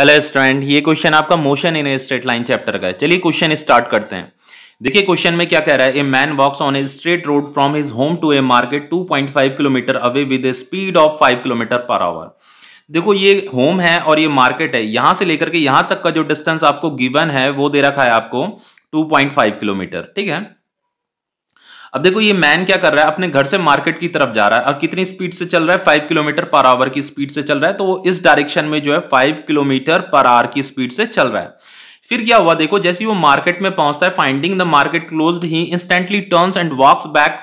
Hello student, ये question आपका motion in a straight line chapter का है। चलिए क्वेश्चन स्टार्ट करते हैं। देखिए क्वेश्चन में क्या कह रहा है। A man walks on a straight road from his home to a market 2.5 kilometre away with a speed of 5 kilometre per hour. देखो ये होम है और ये मार्केट है, यहां से लेकर के यहां तक का जो डिस्टेंस आपको गिवन है वो दे रखा है आपको 2.5 किलोमीटर। ठीक है, अब देखो ये मैन क्या कर रहा है, अपने घर से मार्केट की तरफ जा रहा है और कितनी स्पीड से चल रहा है, 5 किलोमीटर पर आवर की स्पीड से चल रहा है। तो वो इस डायरेक्शन में जो है 5 किलोमीटर पर आवर की स्पीड से चल रहा है। फिर क्या हुआ, देखो जैसे वो मार्केट में पहुंचता है, फाइंडिंग द मार्केट क्लोज्ड ही instantly turns and walks back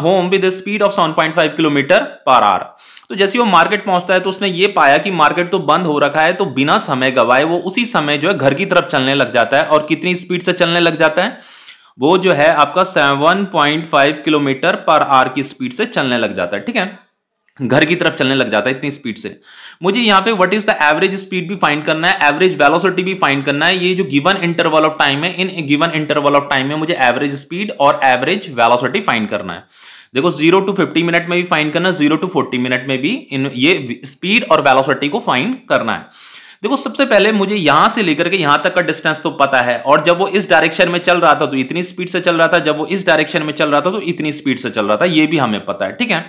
home with speed of 7.5 kilometre per hour. तो जैसे वो मार्केट पहुंचता है तो उसने ये पाया कि मार्केट तो बंद हो रखा है, तो बिना समय गवाए वो उसी समय जो है घर की तरफ चलने लग जाता है। और कितनी स्पीड से चलने लग जाता है, वो जो है आपका 7.5 किलोमीटर पर आवर की स्पीड से चलने लग जाता है। ठीक है, घर की तरफ चलने लग जाता है इतनी स्पीड से। मुझे यहाँ पे what is the average speed भी फाइंड करना है, एवरेज वेलोसिटी भी फाइंड करना है। ये जो गिवन इंटरवल ऑफ टाइम है, in given interval of time में मुझे एवरेज स्पीड और एवरेज वेलोसिटी फाइंड करना है। देखो 0 to 50 मिनट में भी फाइंड करना है, 0 to 40 मिनट में भी इन ये स्पीड और वेलोसिटी को फाइंड करना है। देखो सबसे पहले मुझे यहां से लेकर के यहां तक का डिस्टेंस तो पता है, और जब वो इस डायरेक्शन में चल रहा था तो इतनी स्पीड से चल रहा था, जब वो इस डायरेक्शन में चल रहा था तो इतनी स्पीड से चल रहा था, ये भी हमें पता है। ठीक है,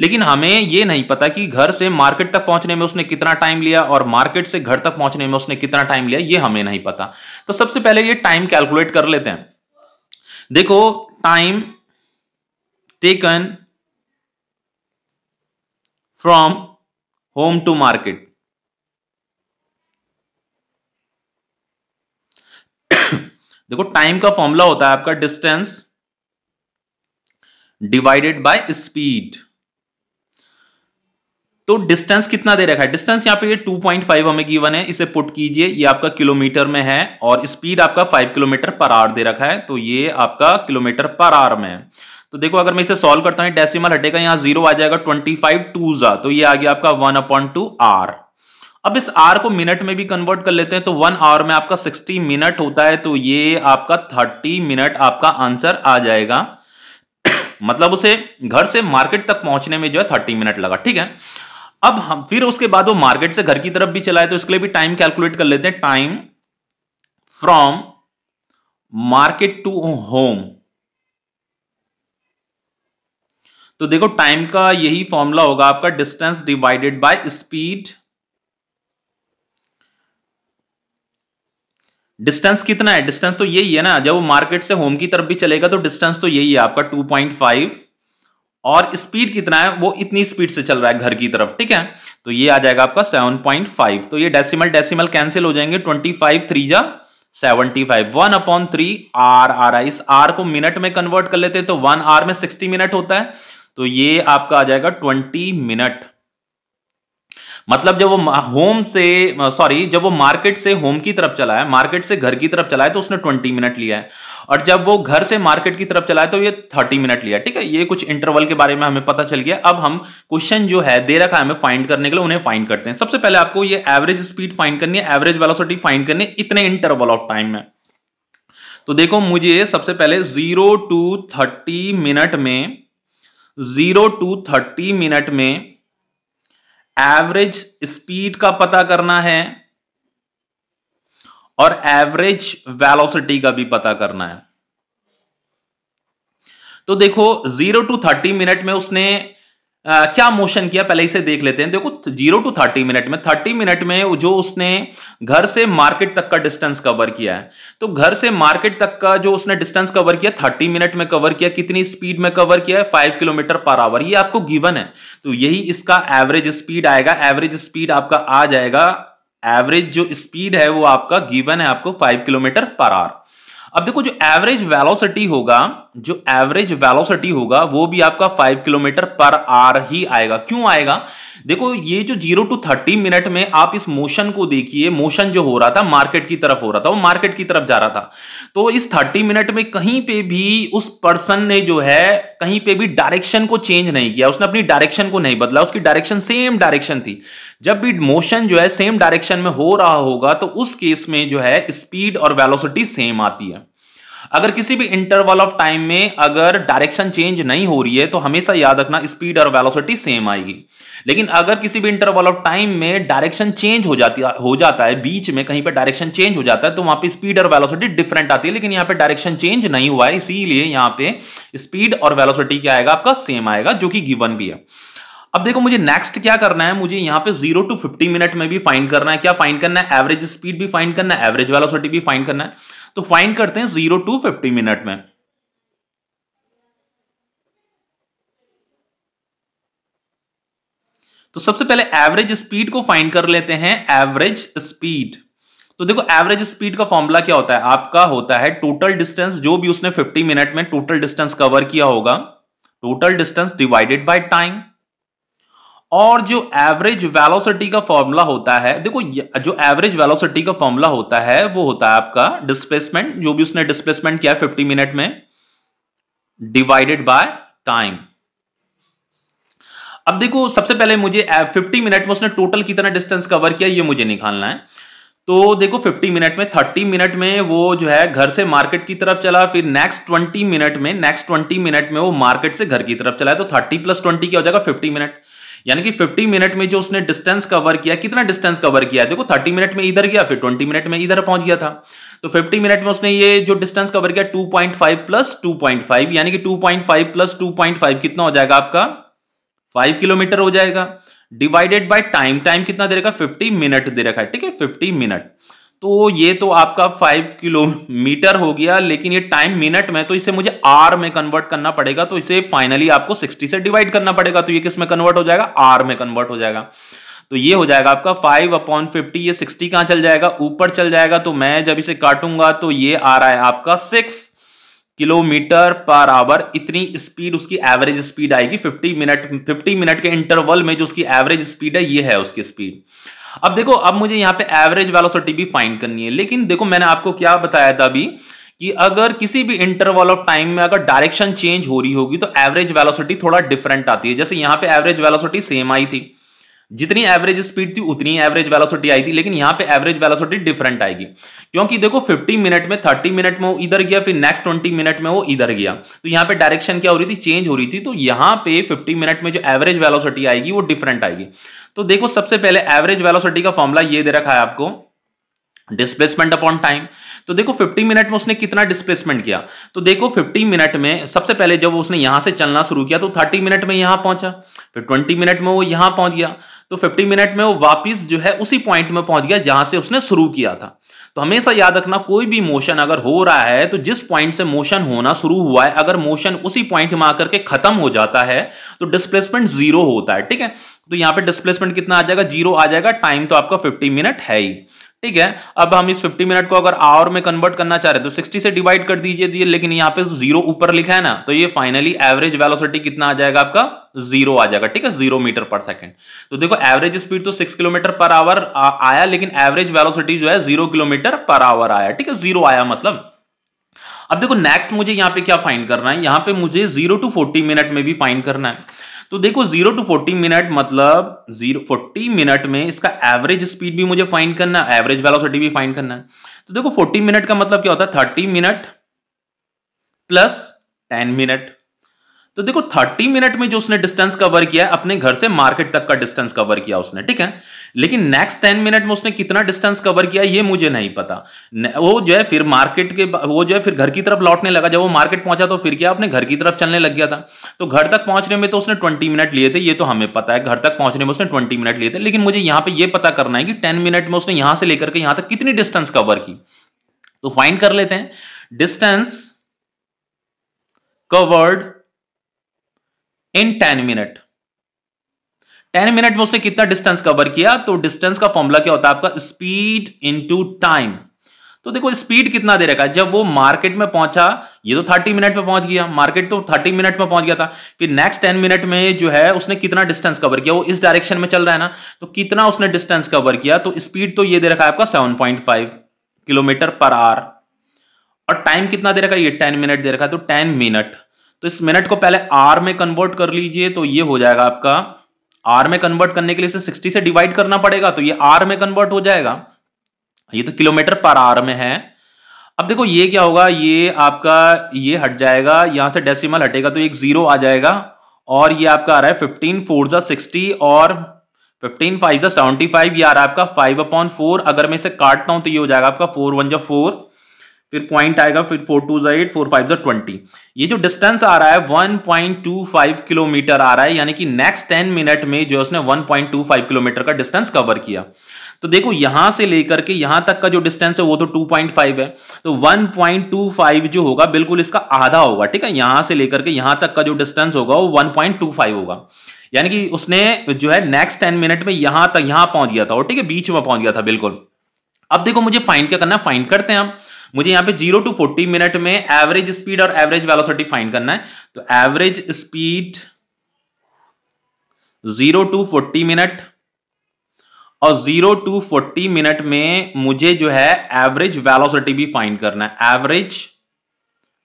लेकिन हमें ये नहीं पता कि घर से मार्केट तक पहुंचने में उसने कितना टाइम लिया और मार्केट से घर तक पहुंचने में उसने कितना टाइम लिया, ये हमें नहीं पता। तो सबसे पहले ये टाइम कैलकुलेट कर लेते हैं। देखो time taken from home to market, देखो टाइम का फॉर्मूला होता है आपका डिस्टेंस डिवाइडेड बाय स्पीड। तो डिस्टेंस कितना दे रखा है, डिस्टेंस यहां पे ये 2.5 हमें गिवन है, इसे पुट कीजिए, ये आपका किलोमीटर में है और स्पीड आपका 5 किलोमीटर पर आवर दे रखा है, तो ये आपका किलोमीटर पर आवर में है। तो देखो अगर मैं इसे सॉल्व करता हूं, डेसिमल हटेगा, यहां 0 आ जाएगा, 25 2 जा, तो ये आ गया आपका 1/2 आर। अब इस आर को मिनट में भी कन्वर्ट कर लेते हैं, तो 1 आवर में आपका 60 मिनट होता है, तो ये आपका 30 मिनट आपका आंसर आ जाएगा। मतलब उसे घर से मार्केट तक पहुंचने में जो है 30 मिनट लगा। ठीक है, अब हम फिर उसके बाद वो मार्केट से घर की तरफ भी चला है, तो इसके लिए भी टाइम कैलकुलेट कर लेते हैं। Time from market to home, तो देखो टाइम का यही फॉर्मूला होगा आपका distance divided by speed. Distance कितना है, डिस्टेंस तो यही है ना, जब वो मार्केट से होम की तरफ भी चलेगा तो डिस्टेंस तो यही है आपका 2.5, और स्पीड कितना है, वो इतनी स्पीड से चल रहा है घर की तरफ। ठीक है, तो ये आ जाएगा आपका 7.5, तो ये डेसिमल डेसिमल कैंसिल हो जाएंगे, 25 3 जा 75, 1/3 आर आ रहा है। इस आर को मिनट में कन्वर्ट कर लेते हैं, तो 1 आवर में 60 मिनट होता है, तो ये आपका आ जाएगा 20 मिनट। मतलब जब वो होम से जब वो मार्केट से होम की तरफ चला है, मार्केट से घर की तरफ चला है, तो उसने 20 मिनट लिया है, और जब वो घर से मार्केट की तरफ चला है तो ये 30 मिनट लिया। ठीक है, ये कुछ इंटरवल के बारे में हमें पता चल गया। अब हम क्वेश्चन जो है दे रखा है हमें फाइंड करने के लिए, उन्हें फाइंड करते हैं। सबसे पहले आपको ये एवरेज स्पीड फाइंड करनी है, एवरेज वेलोसिटी फाइंड करनी है इतने इंटरवल ऑफ टाइम में। तो देखो मुझे सबसे पहले 0 to 30 मिनट में, 0 to 30 मिनट में एवरेज स्पीड का पता करना है और एवरेज वेलोसिटी का भी पता करना है। तो देखो 0 to 30 मिनट में उसने क्या मोशन किया, पहले इसे देख लेते हैं। देखो 0 to 30 मिनट में, 30 मिनट में जो उसने घर से मार्केट तक का डिस्टेंस कवर किया है, तो घर से मार्केट तक का जो उसने डिस्टेंस कवर किया 30 मिनट में कवर किया, कितनी स्पीड में कवर किया है, 5 किलोमीटर पर आवर, ये आपको गिवन है, तो यही इसका एवरेज स्पीड आएगा। एवरेज स्पीड आपका आ जाएगा, एवरेज जो स्पीड है वो आपका गिवन है आपको 5 किलोमीटर पर आवर। अब देखो जो एवरेज वेलोसिटी होगा, जो एवरेज वेलोसिटी होगा वो भी आपका 5 किलोमीटर पर आवर ही आएगा। क्यों आएगा, देखो ये जो 0 to 30 मिनट में आप इस मोशन को देखिए, मोशन जो हो रहा था मार्केट की तरफ हो रहा था, वो मार्केट की तरफ जा रहा था, तो इस 30 मिनट में कहीं पे भी उस पर्सन ने जो है कहीं पे भी डायरेक्शन को चेंज नहीं किया, उसने अपनी डायरेक्शन को नहीं बदला, उसकी डायरेक्शन सेम डायरेक्शन थी। जब भी मोशन जो है सेम डायरेक्शन में हो रहा होगा तो उस केस में जो है स्पीड और वेलोसिटी सेम आती है। अगर किसी भी इंटरवल ऑफ टाइम में अगर डायरेक्शन चेंज नहीं हो रही है तो हमेशा याद रखना स्पीड और वेलोसिटी सेम आएगी। लेकिन अगर किसी भी इंटरवल ऑफ टाइम में डायरेक्शन चेंज हो जाता है, बीच में कहीं पर डायरेक्शन चेंज हो जाता है, तो वहां पे स्पीड और वेलोसिटी डिफरेंट आती है। लेकिन यहां पे डायरेक्शन चेंज नहीं हुआ है, इसीलिए यहां पे स्पीड और वेलोसिटी क्या आएगा आपका, सेम आएगा, जो कि गिवन भी है। अब देखो मुझे नेक्स्ट क्या करना है, मुझे यहां पे 0 to 50 मिनट में भी फाइंड करना है। क्या फाइंड करना है, एवरेज स्पीड भी फाइंड करना है, एवरेज वेलोसिटी भी फाइंड करना है। तो फाइंड करते हैं 0 to 50 मिनट में। तो सबसे पहले एवरेज स्पीड को फाइंड कर लेते हैं। एवरेज स्पीड, तो देखो एवरेज स्पीड का फॉर्मूला क्या होता है आपका, होता है टोटल डिस्टेंस, जो भी उसने 50 मिनट में टोटल डिस्टेंस कवर किया होगा, total distance divided by time. और जो एवरेज वेलोसिटी का फॉर्मूला होता है, देखो जो एवरेज वेलोसिटी का फॉर्मूला होता है वो होता है आपका डिस्प्लेसमेंट, जो भी उसने डिस्प्लेसमेंट किया 50 मिनट में, डिवाइडेड बाय टाइम। अब देखो सबसे पहले मुझे 50 मिनट में उसने टोटल कितना डिस्टेंस कवर किया ये मुझे निकालना है। तो देखो 50 मिनट में, 30 मिनट में वो जो है घर से मार्केट की तरफ चला, फिर नेक्स्ट 20 मिनट में वो मार्केट से घर की तरफ चला है। तो 30 + 20 क्या हो जाएगा, 50 मिनट। यानी कि 50 मिनट में जो उसने डिस्टेंस कवर किया, कितना डिस्टेंस कवर किया, देखो 30 मिनट में इधर गया, फिर 20 मिनट में इधर पहुंच गया था। तो 50 मिनट में उसने ये जो डिस्टेंस कवर किया 2.5 + 2.5, यानी कि 2.5 + 2.5 कितना हो जाएगा आपका, 5 किलोमीटर हो जाएगा, डिवाइडेड बाय टाइम। टाइम कितना दे रखा है, 50 मिनट दे रखा है, ठीक है, 50 मिनट। तो ये तो आपका 5 किलोमीटर हो गया, लेकिन ये टाइम मिनट में, तो इसे मुझे आर में कन्वर्ट करना पड़ेगा। तो इसे फाइनली आपको 60 से डिवाइड करना पड़ेगा। तो ये किस में कन्वर्ट हो जाएगा, आर में कन्वर्ट हो जाएगा। तो ये हो जाएगा आपका 5/50, ये 60 कहां चल जाएगा, ऊपर चल जाएगा। तो मैं जब इसे काटूंगा तो ये आ रहा है आपका 6 किलोमीटर पर आवर। इतनी स्पीड उसकी एवरेज स्पीड आएगी 50 मिनट के इंटरवल में। जो उसकी एवरेज स्पीड है ये है उसकी स्पीड। अब देखो, अब मुझे यहां पे एवरेज वेलोसिटी भी फाइंड करनी है। लेकिन देखो मैंने आपको क्या बताया था अभी, कि अगर किसी भी इंटरवल ऑफ टाइम में अगर डायरेक्शन चेंज हो रही होगी तो एवरेज वेलोसिटी थोड़ा डिफरेंट आती है। जैसे यहां पे एवरेज वेलोसिटी सेम आई थी, जितनी एवरेज स्पीड थी उतनी एवरेज वेलोसिटी आई थी, लेकिन यहां पे एवरेज वेलोसिटी डिफरेंट आएगी। क्योंकि देखो 50 मिनट में, 30 मिनट में वो इधर गया, फिर नेक्स्ट 20 मिनट में वो इधर गया। तो यहां पे डायरेक्शन क्या हो रही थी, चेंज हो रही थी। तो यहां पे 50 मिनट में जो एवरेज वेलोसिटी आएगी वो डिफरेंट आएगी। तो देखो सबसे पहले एवरेज वेलोसिटी का फॉर्मूला ये दे रखा है आपको, डिस्प्लेसमेंट अपॉन टाइम। तो देखो 50 मिनट में उसने कितना डिस्प्लेसमेंट किया, तो देखो 50 मिनट में सबसे पहले जब उसने यहां से चलना शुरू किया तो 30 मिनट में यहां पहुंचा, फिर 20 मिनट में वो यहां पहुंच गया। तो 50 मिनट में वो वापस जो है उसी पॉइंट में पहुंच गया जहां से उसने शुरू किया था। तो हमेशा याद रखना, कोई भी मोशन अगर हो रहा है तो जिस पॉइंट से मोशन होना शुरू हुआ है, अगर मोशन उसी पॉइंट में आकर के खत्म हो जाता है तो डिस्प्लेसमेंट 0 होता है, ठीक है। तो यहां पे डिस्प्लेसमेंट कितना आ जाएगा, 0 आ जाएगा। टाइम तो आपका 50 मिनट है ही, ठीक है। अब हम इस 50 मिनट को अगर आवर में कन्वर्ट करना चाह रहे हैं तो 60 से डिवाइड कर दीजिए, लेकिन यहाँ पे 0 ऊपर लिखा है ना, तो ये फाइनली एवरेज वेलोसिटी कितना आ जाएगा आपका, 0 आ जाएगा, ठीक है, 0 मीटर पर सेकंड। तो देखो एवरेज स्पीड तो 6 किलोमीटर पर आवर आया, लेकिन एवरेज वेलोसिटी जो है 0 किलोमीटर पर आवर आया, ठीक है, 0 आया मतलब। अब देखो नेक्स्ट मुझे यहाँ पे क्या फाइंड करना है, यहाँ पे मुझे 0 to 40 मिनट में भी फाइंड करना है। तो देखो 0 to 40 मिनट मतलब 40 मिनट में इसका एवरेज स्पीड भी मुझे फाइंड करना है, एवरेज वेलोसिटी भी फाइंड करना है। तो देखो 40 मिनट का मतलब क्या होता है, 30 मिनट प्लस 10 मिनट। तो देखो 30 मिनट में जो उसने डिस्टेंस कवर किया है, अपने घर से मार्केट तक का डिस्टेंस कवर किया उसने, ठीक है। लेकिन नेक्स्ट 10 मिनट में उसने कितना डिस्टेंस कवर किया ये मुझे नहीं पता। वो जो है फिर मार्केट के वो जो है फिर घर की तरफ लौटने लगा। जब वो मार्केट पहुंचा तो फिर क्या, अपने घर की तरफ चलने लग गया था। तो घर तक पहुंचने में तो उसने 20 मिनट लिए थे, ये तो हमें पता है, घर तक पहुंचने में उसने 20 मिनट लिए थे। लेकिन मुझे यहां पर यह पता करना है कि 10 मिनट में उसने यहां से लेकर के यहां तक कितनी डिस्टेंस कवर की। तो फाइंड कर लेते हैं, distance covered in 10 minute. 10 minute में उसने कितना डिस्टेंस कवर किया, तो डिस्टेंस का फॉर्मूला क्या होता है आपका, स्पीड इनटू टाइम। तो देखो स्पीड कितना दे रखा है, जब वो मार्केट में पहुंचा, ये तो 30 मिनट में पहुंच गया, मार्केट तो 30 मिनट में पहुंच गया था। फिर नेक्स्ट 10 मिनट में जो है उसने कितना डिस्टेंस कवर किया, वो इस डायरेक्शन में चल रहा है ना, तो कितना उसने डिस्टेंस कवर किया, तो स्पीड तो ये दे रखा है आपका 7.5 किलोमीटर पर आवर। और टाइम कितना दे रखा है, ये 10 मिनट दे रखा है, तो 10 मिनट। तो इस मिनट को पहले आर में कन्वर्ट कर लीजिए, तो ये हो जाएगा आपका, आर में कन्वर्ट करने के लिए इसे 60 से डिवाइड करना पड़ेगा, तो ये आर में कन्वर्ट हो जाएगा, ये तो किलोमीटर पर आवर में है। अब देखो ये क्या होगा, ये आपका ये हट जाएगा, यहां से डेसिमल हटेगा तो एक जीरो आ जाएगा, और ये आपका आ रहा है 15 4 जा 60 और 15 5 जा 75, ये आ रहा है आपका 5/4। अगर मैं इसे काटता हूं तो ये हो जाएगा आपका 4 1 जा 4, फिर पॉइंट आएगा, फिर 4 2 जा 8, 4 5 जा 20। ये जो डिस्टेंस आ रहा है 1.25 किलोमीटर आ रहा है, यानी कि नेक्स्ट 10 मिनट में जो उसने 1.25 किलोमीटर का डिस्टेंस कवर किया। तो देखो यहां से लेकर के यहां तक का जो डिस्टेंस है वो तो 2.5 है, तो 1.25 जो होगा बिल्कुल इसका आधा होगा, ठीक है। यहां से लेकर के यहां तक का जो डिस्टेंस होगा वो 1.25 होगा, यानी कि उसने जो है नेक्स्ट 10 मिनट में यहां तक यहां पहुंच गया था, और ठीक है बीच में पहुंच गया था बिल्कुल। अब देखो मुझे फाइंड क्या करना है, फाइंड करते हैं हम। मुझे यहां पे 0 to 40 मिनट में एवरेज स्पीड और एवरेज वेलोसिटी फाइंड करना है। तो एवरेज स्पीड 0 to 40 मिनट, और 0 to 40 मिनट में मुझे जो है एवरेज वेलोसिटी भी फाइंड करना है, एवरेज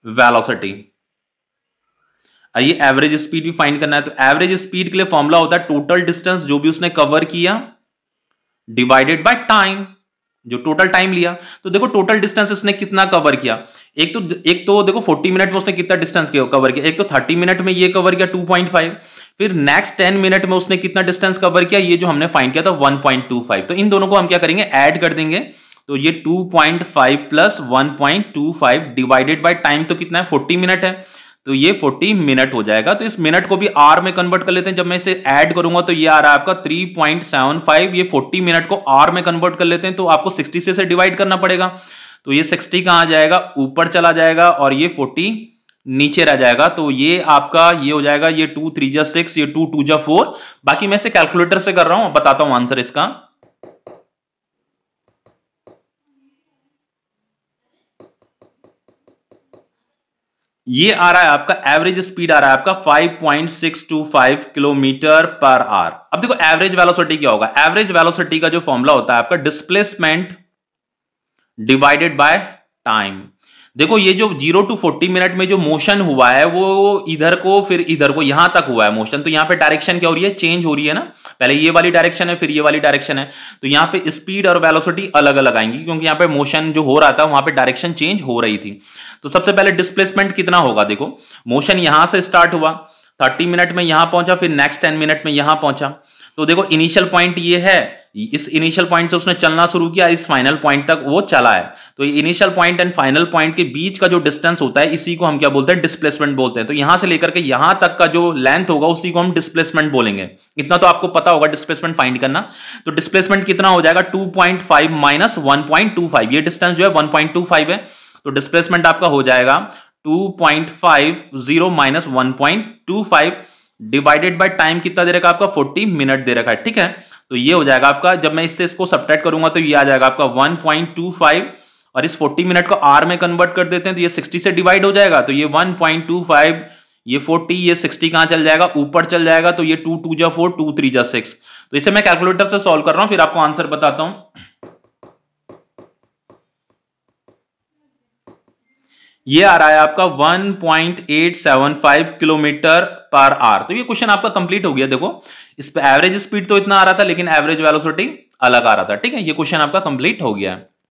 वेलोसिटी। आइए एवरेज स्पीड भी फाइंड करना है। तो एवरेज स्पीड के लिए फॉर्मूला होता है टोटल डिस्टेंस जो भी उसने कवर किया डिवाइडेड बाय टाइम, जो टोटल टाइम लिया। तो देखो टोटल डिस्टेंस इसने कितना कवर किया, एक तो देखो 40 मिनट में उसने कितना डिस्टेंस कवर किया, एक तो 30 मिनट में ये कवर किया 2.5, फिर नेक्स्ट 10 मिनट में उसने कितना डिस्टेंस कवर किया, ये जो हमने फाइंड किया था 1.25। तो इन दोनों को हम क्या करेंगे, ऐड कर देंगे। तो ये 2.5 प्लस 1.25 डिवाइडेड बाय टाइम तो कितना है 40 मिनट है, तो ये 40 मिनट हो जाएगा। तो इस मिनट को भी आर में कन्वर्ट कर लेते हैं। जब मैं इसे ऐड करूंगा तो ये आ रहा है आपका 3.75, ये 40 मिनट को आर में कन्वर्ट कर लेते हैं, तो आपको 60 से इसे डिवाइड करना पड़ेगा। तो ये 60 कहां जाएगा, ऊपर चला जाएगा, और ये 40 नीचे रह जाएगा। तो ये आपका ये हो जाएगा, ये 2 3 जा 6, ये 2 2 जा 4। बाकी मैं इसे कैलकुलेटर से कर रहा हूं, बताता हूं आंसर इसका। ये आ रहा है आपका एवरेज स्पीड आ रहा है आपका 5.625 किलोमीटर पर आवर। अब देखो एवरेज वेलोसिटी क्या होगा, एवरेज वेलोसिटी का जो फॉर्मूला होता है आपका डिस्प्लेसमेंट डिवाइडेड बाय टाइम। देखो ये जो 0 to 40 मिनट में जो मोशन हुआ है वो इधर को फिर इधर को यहां तक हुआ है मोशन, तो यहां पे डायरेक्शन क्या हो रही है, चेंज हो रही है ना। पहले ये वाली डायरेक्शन है, फिर ये वाली डायरेक्शन है, तो यहां पे स्पीड और वेलोसिटी अलग अलग आएंगी, क्योंकि यहां पे मोशन जो हो रहा था वहां पे डायरेक्शन चेंज हो रही थी। तो सबसे पहले डिस्प्लेसमेंट कितना होगा, देखो मोशन यहां से स्टार्ट हुआ, 30 मिनट में यहां पहुंचा, फिर नेक्स्ट 10 मिनट में यहां पहुंचा। तो देखो इनिशियल पॉइंट ये है, इस इनिशियल पॉइंट से उसने चलना शुरू किया, इस फाइनल पॉइंट तक वो चला है। तो ये initial point and final point के बीच का जो डिस्टेंस होता है इसी को हम क्या बोलते हैं, डिस्प्लेसमेंट बोलते हैं। तो यहां से लेकर के यहां तक का जो लेंथ होगा उसी को हम डिस्प्लेसमेंट बोलेंगे। इतना तो आपको पता होगा डिस्प्लेसमेंट फाइंड करना। तो डिस्प्लेसमेंट कितना हो जाएगा, 2.5 माइनस 1.25, ये डिस्टेंस जो है 1.25 है, तो डिस्प्लेसमेंट आपका हो जाएगा 2.50 माइनस 1.25 डिवाइडेड बाय टाइम कितना दे रखा है आपका, 40 मिनट दे रखा है, ठीक है। तो ये हो जाएगा आपका, जब मैं इससे इसको सब्ट्रैक्ट करूंगा तो ये आ जाएगा आपका 1.25, और इस 40 मिनट को आर में कन्वर्ट कर देते हैं तो ये 60 से डिवाइड हो जाएगा। तो ये 1.25, ये 40, ये 60 कहां चल जाएगा, ऊपर चल जाएगा। तो ये 2 2 जा 4, 2 3 जा 6। तो इसे मैं कैलकुलेटर से सॉल्व कर रहा हूं, फिर आपको आंसर बताता हूं। ये आ रहा है आपका 1.875 किलोमीटर पर आवर। तो ये क्वेश्चन आपका कंप्लीट हो गया। देखो इस पे एवरेज स्पीड तो इतना आ रहा था, लेकिन एवरेज वेलोसिटी अलग आ रहा था, ठीक है। ये क्वेश्चन आपका कंप्लीट हो गया है।